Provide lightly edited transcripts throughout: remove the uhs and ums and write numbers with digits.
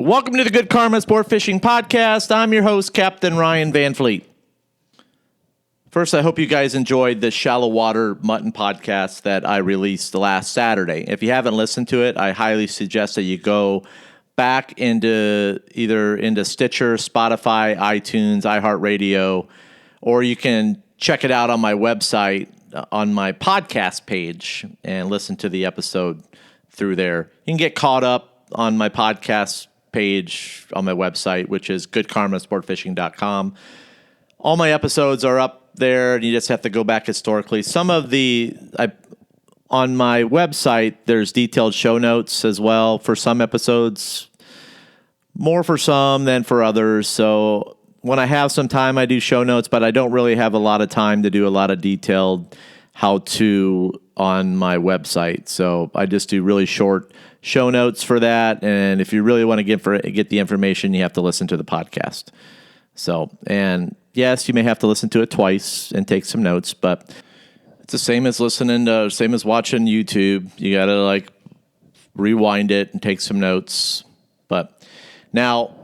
Welcome to the Good Karma Sport Fishing Podcast. I'm your host, Captain Ryan Van Fleet. First, I hope you guys enjoyed the Shallow Water Mutton podcast that I released last Saturday. If you haven't listened to it, I highly suggest that you go back into Stitcher, Spotify, iTunes, iHeartRadio, or you can check it out on my website, on my podcast page, and listen to the episode through there. You can get caught up on my podcast page on my website, which is goodkarmasportfishing.com. All my episodes are up there, and you just have to go back historically. On my website, there's detailed show notes as well for some episodes, more for some than for others. So when I have some time, I do show notes, but I don't really have a lot of time to do a lot of detailed how-to on my website. So I just do really short show notes for that. And if you really want to get the information, you have to listen to the podcast. So, and yes, you may have to listen to it twice and take some notes, but it's the same as watching YouTube. You got to rewind it and take some notes. But now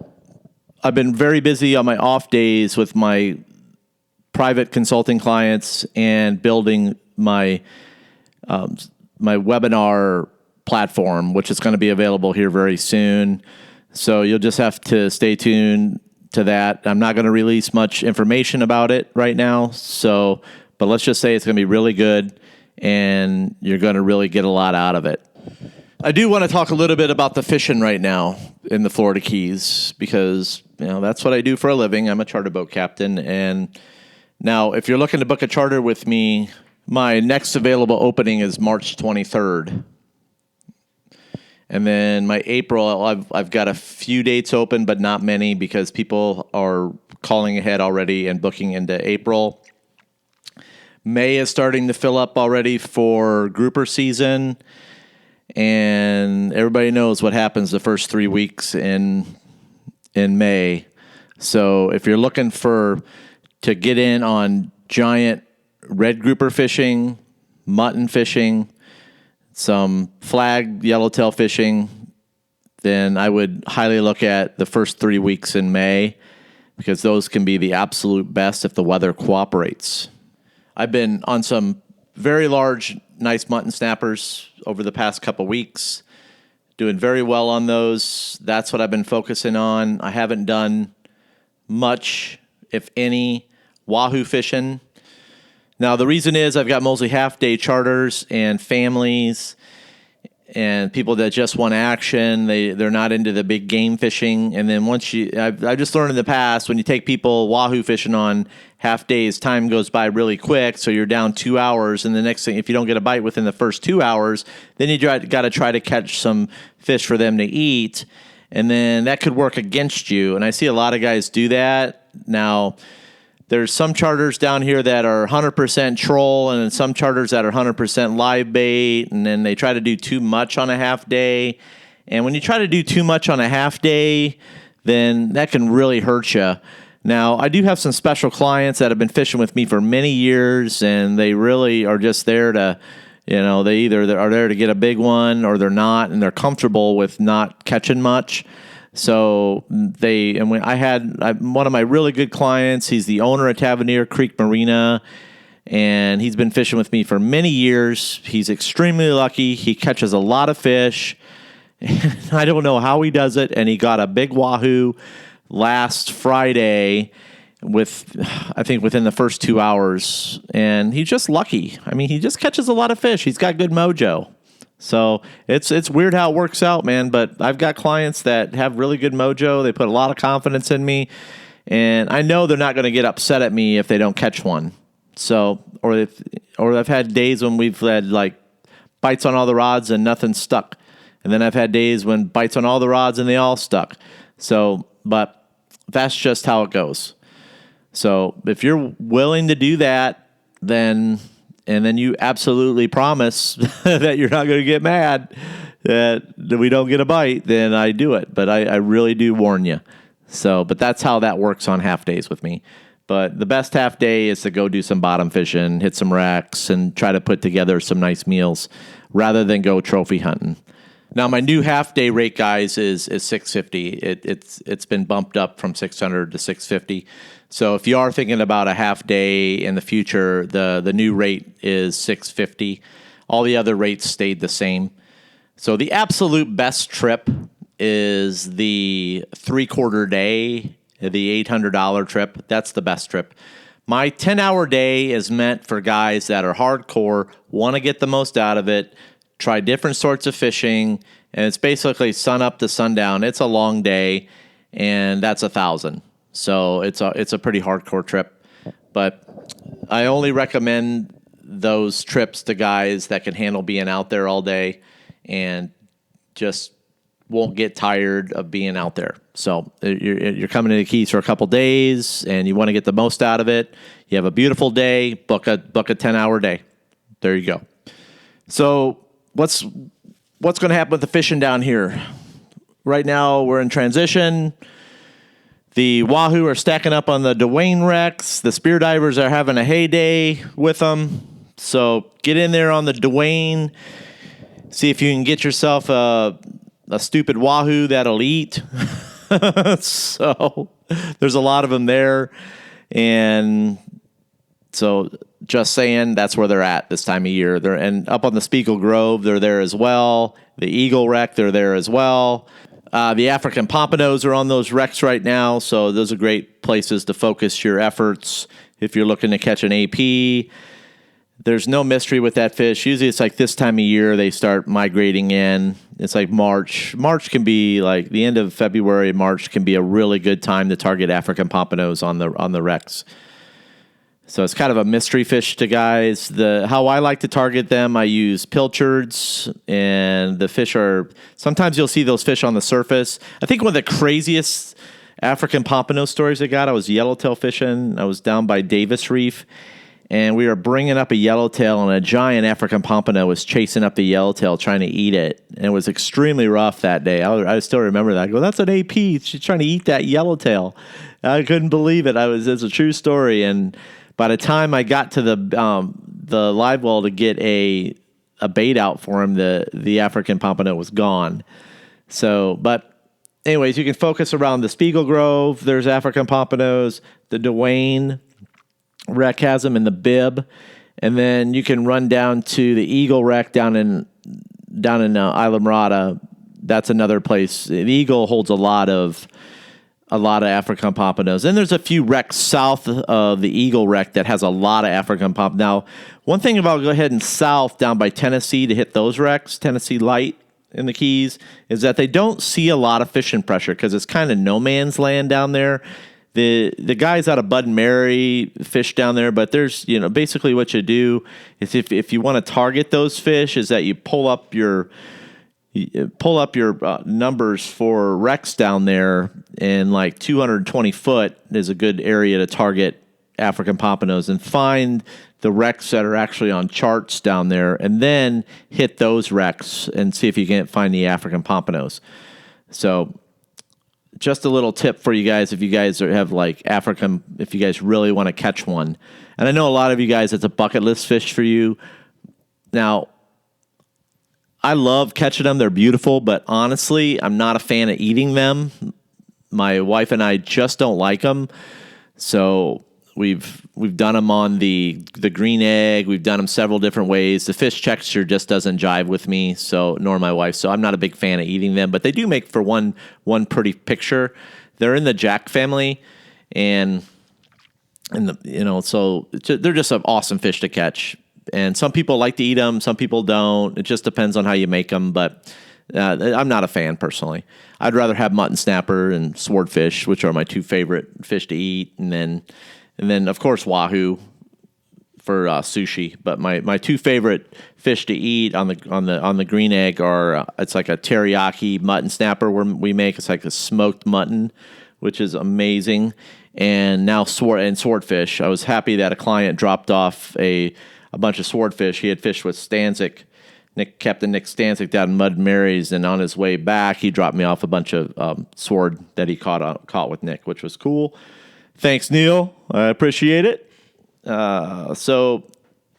I've been very busy on my off days with my private consulting clients and building my my webinar platform, which is going to be available here very soon. So you'll just have to stay tuned to that. I'm not going to release much information about it right now. But let's just say it's going to be really good and you're going to really get a lot out of it. I do want to talk a little bit about the fishing right now in the Florida Keys because, that's what I do for a living. I'm a charter boat captain. And now if you're looking to book a charter with me, my next available opening is March 23rd. And then my April, I've got a few dates open, but not many because people are calling ahead already and booking into April. May is starting to fill up already for grouper season. And everybody knows what happens the first 3 weeks in May. So if you're looking to get in on giant red grouper fishing, mutton fishing, some flag yellowtail fishing, then I would highly look at the first 3 weeks in May because those can be the absolute best if the weather cooperates. I've been on some very large, nice mutton snappers over the past couple weeks, doing very well on those. That's what I've been focusing on. I haven't done much, if any, Wahoo fishing. Now, the reason is I've got mostly half-day charters and families and people that just want action. They're not into the big game fishing. And then I've just learned in the past, when you take people Wahoo fishing on half days, time goes by really quick. So you're down 2 hours. And the next thing, if you don't get a bite within the first 2 hours, then you got to try to catch some fish for them to eat. And then that could work against you. And I see a lot of guys do that. Now, there's some charters down here that are 100% troll and then some charters that are 100% live bait, and then they try to do too much on a half day. And when you try to do too much on a half day, then that can really hurt you. Now, I do have some special clients that have been fishing with me for many years, and they really are just there to, they either are there to get a big one or they're not, and they're comfortable with not catching much. So I had one of my really good clients. He's the owner of Tavernier Creek Marina, and he's been fishing with me for many years. He's extremely lucky. He catches a lot of fish. I don't know how he does it, and he got a big Wahoo last Friday within the first 2 hours, and he's just lucky. I mean, he just catches a lot of fish. He's got good mojo. So it's weird how it works out, man. But I've got clients that have really good mojo. They put a lot of confidence in me, and I know they're not going to get upset at me if they don't catch one. So, or I've had days when we've had bites on all the rods and nothing stuck, and then I've had days when bites on all the rods and they all stuck. So, but that's just how it goes. So if you're willing to do that, then you absolutely promise that you're not going to get mad that we don't get a bite, then I do it. But I really do warn you. So, but that's how that works on half days with me. But the best half day is to go do some bottom fishing, hit some wrecks, and try to put together some nice meals rather than go trophy hunting. Now my new half day rate, guys, is $650. It's been bumped up from $600 to $650. So if you are thinking about a half day in the future, the new rate is $650. All the other rates stayed the same. So the absolute best trip is the 3/4 day, the $800 trip. That's the best trip. My 10-hour day is meant for guys that are hardcore, want to get the most out of it, try different sorts of fishing, and it's basically sun up to sundown. It's a long day, and that's $1,000. So it's a pretty hardcore trip. But I only recommend those trips to guys that can handle being out there all day and just won't get tired of being out there. So you're coming to the Keys for a couple days and you want to get the most out of it. You have a beautiful day, book a 10-hour day. There you go. So what's going to happen with the fishing down here? Right now we're in transition. The Wahoo are stacking up on the Dwayne wrecks. The spear divers are having a heyday with them. So get in there on the Dwayne. See if you can get yourself a stupid Wahoo that'll eat. So there's a lot of them there. And so just saying, that's where they're at this time of year. And up on the Spiegel Grove, they're there as well. The Eagle wreck, they're there as well. The African Pompanos are on those wrecks right now. So those are great places to focus your efforts if you're looking to catch an AP. There's no mystery with that fish. Usually it's like this time of year they start migrating in. It's like March. March can be like the end of February. March can be a really good time to target African pompanos on the wrecks. So it's kind of a mystery fish to guys. How I like to target them, I use pilchards, and the fish are, sometimes you'll see those fish on the surface. I think one of the craziest African pompano stories I got, I was yellowtail fishing. I was down by Davis Reef, and we were bringing up a yellowtail, and a giant African pompano was chasing up the yellowtail trying to eat it. And it was extremely rough that day. I still remember that. I go, that's an AP. She's trying to eat that yellowtail. I couldn't believe it. It's a true story. And by the time I got to the live well to get a bait out for him, the African pompano was gone. So, but anyways, you can focus around the Spiegel Grove. There's African pompanos. The Dwayne wreck has them in the bib, and then you can run down to the Eagle wreck down in Isla Mirada. That's another place. The Eagle holds a lot of African pompanos. And there's a few wrecks south of the Eagle wreck that has a lot of African pompanos. Now, one thing about go ahead and south down by Tennessee to hit those wrecks, Tennessee Light in the Keys, is that they don't see a lot of fishing pressure because it's kind of no man's land down there. The guys out of Bud and Mary fish down there, but there's, basically what you do is if you want to target those fish is that you pull up your numbers for wrecks down there, and like 220 foot is a good area to target African pompanos, and find the wrecks that are actually on charts down there, and then hit those wrecks and see if you can't find the African pompanos. So just a little tip for you guys if you guys have like African, if you guys really want to catch one. And I know a lot of you guys, it's a bucket list fish for you. Now, I love catching them. They're beautiful, but honestly, I'm not a fan of eating them. My wife and I just don't like them. So we've done them on the green egg. We've done them several different ways. The fish texture just doesn't jive with me, nor my wife. So I'm not a big fan of eating them, but they do make for one pretty picture. They're in the jack family, so they're just an awesome fish to catch. And some people like to eat them, some people don't. It just depends on how you make them, but I'm not a fan personally. I'd rather have mutton snapper and swordfish, which are my two favorite fish to eat, and then of course Wahoo for sushi. But my two favorite fish to eat on the green egg are it's like a teriyaki mutton snapper we make. It's like a smoked mutton, which is amazing. And now swordfish. I was happy that a client dropped off a bunch of swordfish. He had fished with Stanzik, Captain Nick Stanzik down in Mud Mary's, and on his way back, he dropped me off a bunch of sword that he caught with Nick, which was cool. Thanks, Neil. I appreciate it. So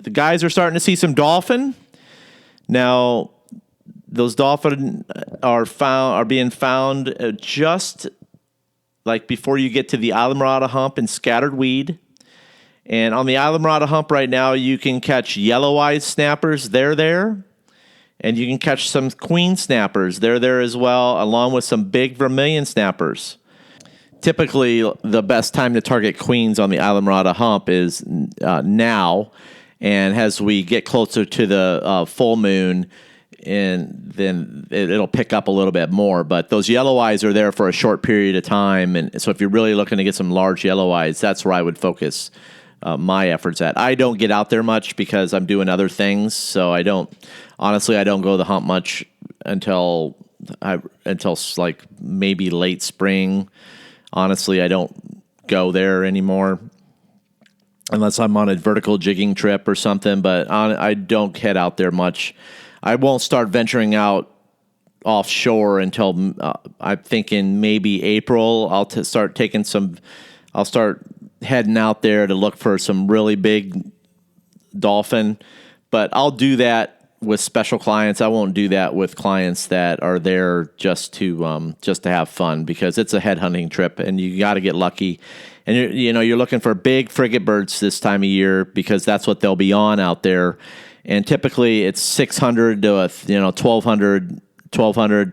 the guys are starting to see some dolphin. Now, those dolphin are being found just like before you get to the Islamorada Hump and Scattered Weed. And on the Islamorada Hump right now, you can catch yellow-eyed snappers. They're there. And you can catch some queen snappers. They're there as well, along with some big vermilion snappers. Typically, the best time to target queens on the Islamorada Hump is now. And as we get closer to the full moon, and then it'll pick up a little bit more. But those yellow eyes are there for a short period of time. And so if you're really looking to get some large yellow eyes, that's where I would focus my efforts at. I don't get out there much because I'm doing other things. So I don't go to the hump much until like maybe late spring. Honestly, I don't go there anymore unless I'm on a vertical jigging trip or something. But I don't head out there much. I won't start venturing out offshore until I'm thinking maybe April. I'll start heading out there to look for some really big dolphin. But I'll do that with special clients. I won't do that with clients that are there just to have fun, because it's a head hunting trip and you got to get lucky. And you're looking for big frigate birds this time of year because that's what they'll be on out there. And typically it's 600 to 1,200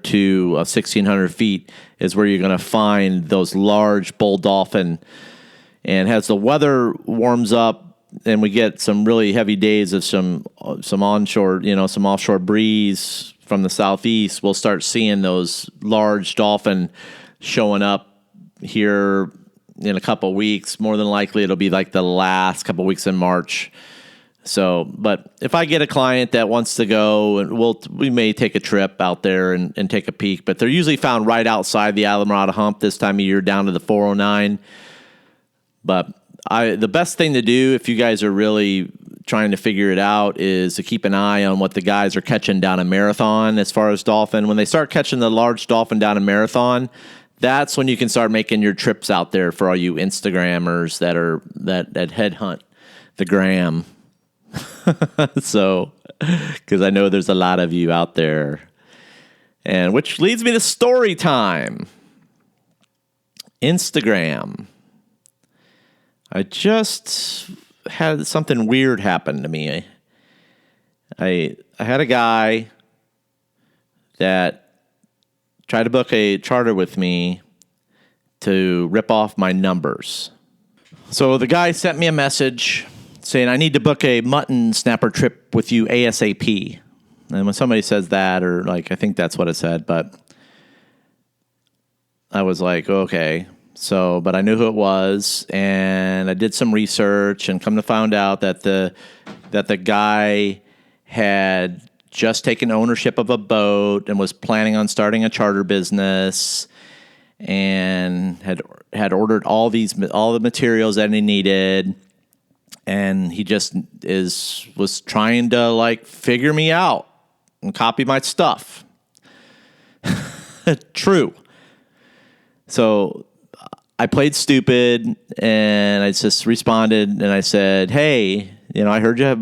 to 1,600 feet is where you're going to find those large bull dolphin. And as the weather warms up and we get some really heavy days of some onshore, some offshore breeze from the southeast, we'll start seeing those large dolphin showing up here in a couple of weeks. More than likely, it'll be like the last couple of weeks in March. So, but if I get a client that wants to go, and we may take a trip out there and take a peek, but they're usually found right outside the Islamorada Hump this time of year down to the 409. But the best thing to do if you guys are really trying to figure it out is to keep an eye on what the guys are catching down a Marathon as far as dolphin. When they start catching the large dolphin down a Marathon, that's when you can start making your trips out there for all you Instagrammers that head hunt the gram. So, because I know there's a lot of you out there. And which leads me to story time. Instagram. I just had something weird happen to me. I had a guy that tried to book a charter with me to rip off my numbers. So the guy sent me a message saying, I need to book a mutton snapper trip with you ASAP. And when somebody says that, or like, I think that's what it said, but I was like, okay. So, but I knew who it was, and I did some research, and come to find out that the guy had just taken ownership of a boat and was planning on starting a charter business, and had ordered all the materials that he needed. And he just was trying to like figure me out and copy my stuff. True. So I played stupid and I just responded and I said, "Hey, I heard you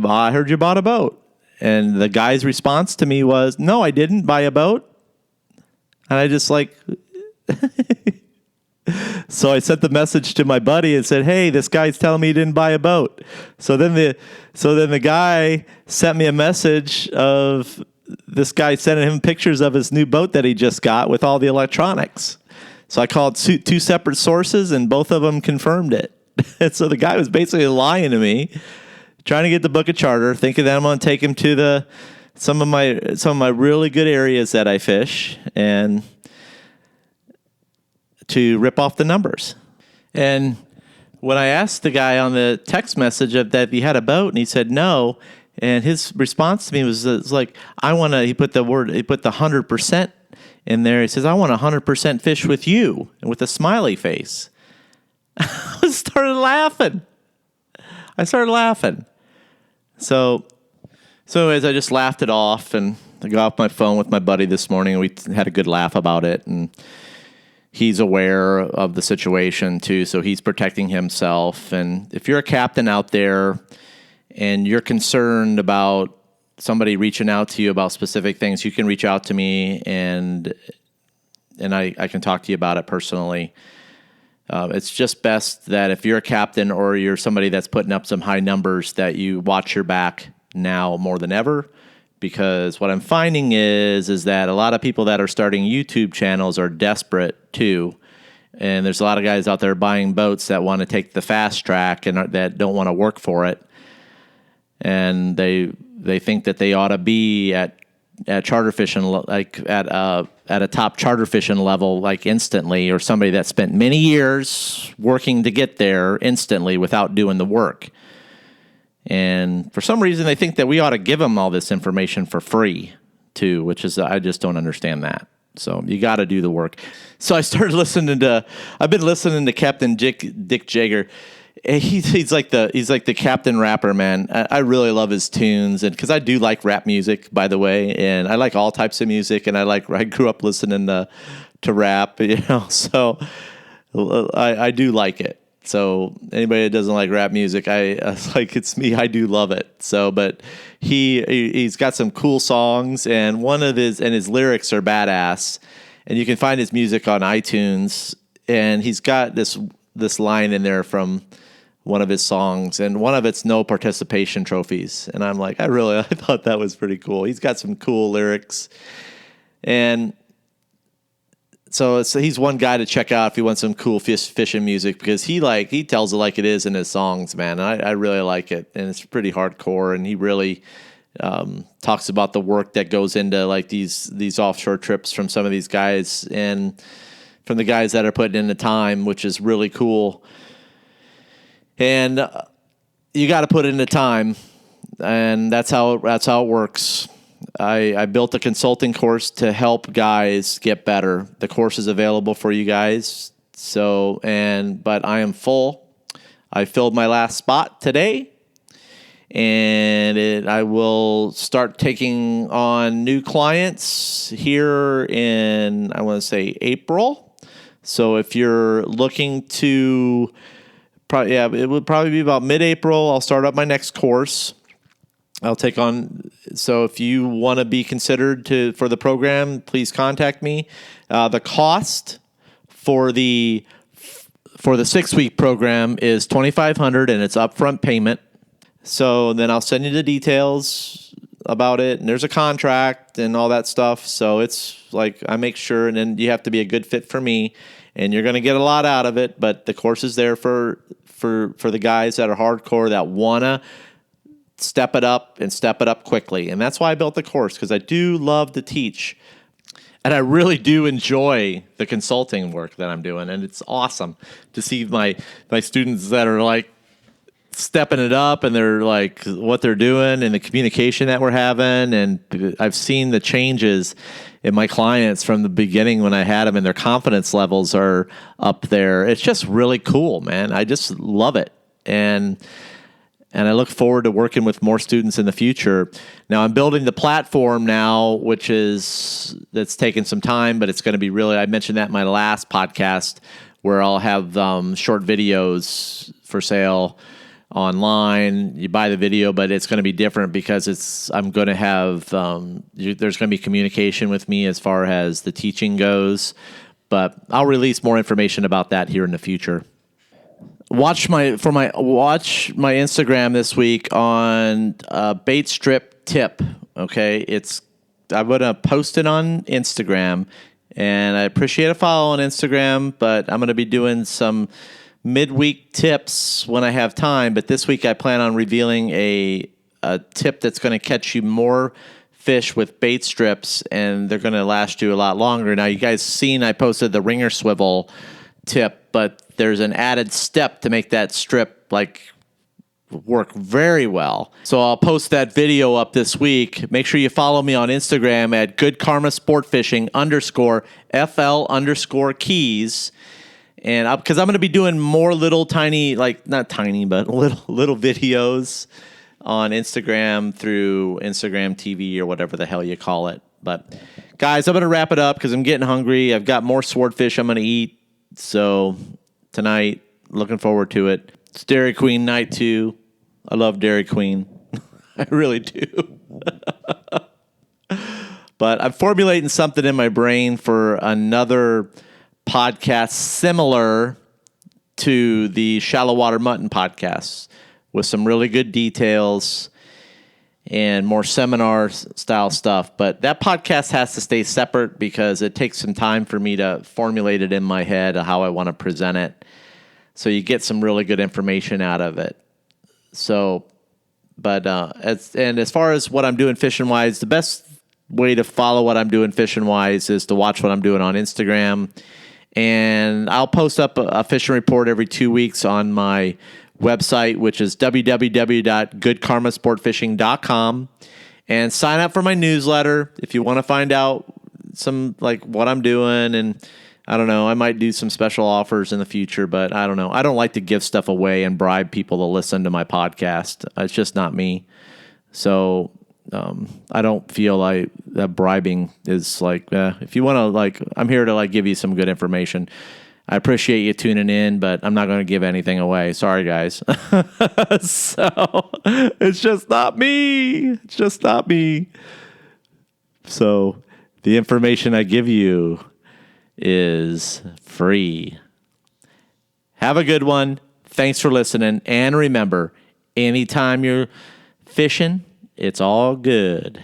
bought a boat." And the guy's response to me was, "No, I didn't buy a boat." And I just like so I sent the message to my buddy and said, "Hey, this guy's telling me he didn't buy a boat." So then the guy sent me a message of this guy sending him pictures of his new boat that he just got with all the electronics. So I called two separate sources, and both of them confirmed it. And so the guy was basically lying to me, trying to get the book a charter, thinking that I'm going to take him to some of my really good areas that I fish, and to rip off the numbers. And when I asked the guy on the text message that he had a boat, and he said no, and his response to me was like, he put the 100% in there. He says, "I want 100% fish with you," and with a smiley face. I started laughing. So anyways, I just laughed it off, and I got off my phone with my buddy this morning, and we had a good laugh about it, and he's aware of the situation too, so he's protecting himself. And if you're a captain out there and you're concerned about somebody reaching out to you about specific things, you can reach out to me and I can talk to you about it personally. It's just best that if you're a captain or you're somebody that's putting up some high numbers, that you watch your back now more than ever. Because what I'm finding is that a lot of people that are starting YouTube channels are desperate too. And there's a lot of guys out there buying boats that want to take the fast track and that don't want to work for it. And they think that they ought to be at charter fishing, like at a top charter fishing level, like instantly, or somebody that spent many years working to get there instantly without doing the work. And for some reason, they think that we ought to give them all this information for free too, which is, I just don't understand that. So you got to do the work. So I started I've been listening to Captain Dick Jagger. He's like the captain rapper, man. I really love his tunes, and because I do like rap music, by the way, and I like all types of music, and I grew up listening to rap, so I do like it. So anybody that doesn't like rap music, it's me. I do love it. So, but he's got some cool songs, and his lyrics are badass, and you can find his music on iTunes. And he's got this line in there from one of his songs, and one of it's no participation trophies. And I'm like, I thought that was pretty cool. He's got some cool lyrics, and so he's one guy to check out if you want some cool fishing music, because he tells it like it is in his songs, man. And I really like it, and it's pretty hardcore. And he really talks about the work that goes into like these offshore trips from some of these guys, and from the guys that are putting in the time, which is really cool. And you got to put in the time, and that's how it works. I built a consulting course to help guys get better. The course is available for you guys. But I am full. I filled my last spot today, and I will start taking on new clients here in, I want to say, April. So if you're looking to, it would probably be about mid-April, I'll start up my next course. I'll take on. So if you want to be considered for the program, please contact me. The cost for the 6-week program is $2,500, and it's upfront payment. So then I'll send you the details about it, and there's a contract and all that stuff. So it's like I make sure, and then you have to be a good fit for me, and you're going to get a lot out of it. But the course is there for the guys that are hardcore, that wanna step it up and step it up quickly. And that's why I built the course, because I do love to teach. And I really do enjoy the consulting work that I'm doing. And it's awesome to see my students that are like stepping it up, and they're like what they're doing, and the communication that we're having. And I've seen the changes in my clients from the beginning when I had them, and their confidence levels are up there. It's just really cool, man. I just love it. And I look forward to working with more students in the future. Now, I'm building the platform now, that's taken some time, but it's going to be really, I mentioned that in my last podcast, where I'll have short videos for sale online. You buy the video, but it's going to be different because I'm going to have, there's going to be communication with me as far as the teaching goes, but I'll release more information about that here in the future. Watch my Instagram this week on bait strip tip. Okay, I'm gonna post it on Instagram, and I appreciate a follow on Instagram. But I'm gonna be doing some midweek tips when I have time. But this week I plan on revealing a tip that's gonna catch you more fish with bait strips, and they're gonna last you a lot longer. Now, you guys seen I posted the ringer swivel tip, but there's an added step to make that strip work very well. So I'll post that video up this week. Make sure you follow me on Instagram at goodkarmasportfishing _FL_keys. And because I'm going to be doing more little tiny, not tiny, but little videos on Instagram through Instagram TV or whatever the hell you call it. But guys, I'm going to wrap it up because I'm getting hungry. I've got more swordfish I'm going to eat. So tonight, looking forward to it. It's Dairy Queen night too. I love Dairy Queen. I really do. But I'm formulating something in my brain for another podcast similar to the Shallow Water Mutton podcast with some really good details and more seminar style stuff. But that podcast has to stay separate because it takes some time for me to formulate it in my head how I want to present it. So you get some really good information out of it. So, but as far as what I'm doing fishing wise, the best way to follow what I'm doing fishing wise is to watch what I'm doing on Instagram. And I'll post up a fishing report every 2 weeks on my website, which is www.goodkarmasportfishing.com, and sign up for my newsletter if you want to find out some like what I'm doing. And I don't know, I might do some special offers in the future, but I don't know. I don't like to give stuff away and bribe people to listen to my podcast. It's just not me. So I don't feel like that bribing is like, if you want to, like, I'm here to like give you some good information. I appreciate you tuning in, but I'm not going to give anything away. Sorry, guys. So it's just not me. It's just not me. So the information I give you is free. Have a good one. Thanks for listening. And remember, anytime you're fishing, it's all good.